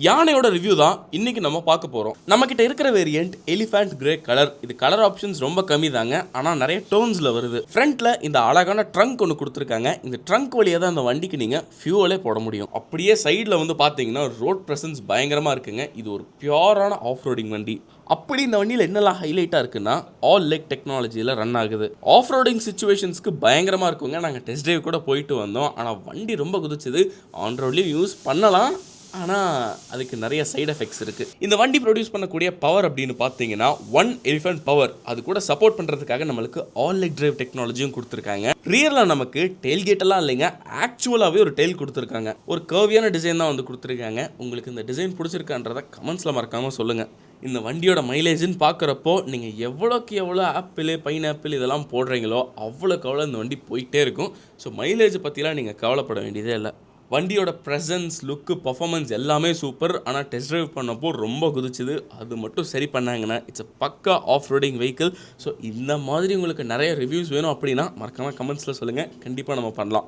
யானையோட ரிவ்யூ தான் இன்னைக்கு நம்ம பார்க்க போகிறோம். நம்மக்கிட்ட இருக்கிற வேரியண்ட் எலிஃபண்ட் கிரே கலர். இது கலர் ஆப்ஷன்ஸ் ரொம்ப கம்மி தாங்க, ஆனால் நிறைய டோன்ஸில் வருது. ஃப்ரண்ட்டில் இந்த அழகான ட்ரங்க் ஒன்று கொடுத்துருக்காங்க. இந்த ட்ரங்க் வழியாக தான் அந்த வண்டிக்கு நீங்கள் ஃபியூவலே போட முடியும். அப்படியே சைடில் வந்து பார்த்தீங்கன்னா ரோட் ப்ரெசன்ஸ் பயங்கரமாக இருக்குங்க. இது ஒரு பியூரான ஆஃப் ரோடிங் வண்டி. அப்படி இந்த வண்டியில் என்னெல்லாம் ஹைலைட்டாக இருக்குன்னா, ஆல் லெக் டெக்னாலஜியில் ரன் ஆகுது. ஆஃப் ரோடிங் சுச்சுவேஷன்ஸ்க்கு பயங்கரமாக இருக்குங்க. நாங்கள் டெஸ்ட் ட்ரைவ் கூட போயிட்டு வந்தோம், ஆனால் வண்டி ரொம்ப குதிச்சுது. ஆன் ரோட்லேயும் யூஸ் பண்ணலாம், ஆனால் அதுக்கு நிறைய சைடு எஃபெக்ட்ஸ் இருக்குது. இந்த வண்டி ப்ரொடியூஸ் பண்ணக்கூடிய பவர் அப்படின்னு பார்த்தீங்கன்னா 1 எலிஃபண்ட் பவர். அது கூட சப்போர்ட் பண்ணுறதுக்காக நம்மளுக்கு ஆல் லெக் டிரைவ் டெக்னாலஜியும் கொடுத்துருக்காங்க. ரியரில் நமக்கு டெயில் எல்லாம் இல்லைங்க, ஆக்சுவலாகவே ஒரு டெயில் கொடுத்துருக்காங்க. ஒரு கர்வியான டிசைன் தான் வந்து கொடுத்துருக்காங்க. உங்களுக்கு இந்த டிசைன் பிடிச்சிருக்கான்றதை கமெண்ட்ஸில் மறக்காமல் சொல்லுங்கள். இந்த வண்டியோட மைலேஜ்னு பார்க்குறப்போ நீங்கள் எவ்வளோக்கு எவ்வளோ ஆப்பிள் பைனாப்பிள் இதெல்லாம் போடுறீங்களோ அவ்வளோக்கு அவ்வளோ இந்த வண்டி போயிட்டே இருக்கும். ஸோ மைலேஜ் பற்றிலாம் நீங்கள் கவலைப்பட வேண்டியதே இல்லை. வண்டியோட ப்ரெசன்ஸ், லுக்கு, பர்ஃபார்மன்ஸ் எல்லாமே சூப்பர். ஆனால் டெஸ்ட் ட்ரைவ் பண்ணப்போ ரொம்ப குதிச்சுது. அது மட்டும் சரி பண்ணாங்கன்னா இட்ஸ் அ பக்கா ஆஃப் ரோடிங் வெஹிக்கிள். ஸோ இந்த மாதிரி உங்களுக்கு நிறைய ரிவ்யூஸ் வேணும் அப்படின்னா மறக்காமல் கமெண்ட்ஸில் சொல்லுங்கள். கண்டிப்பாக நம்ம பண்ணலாம்.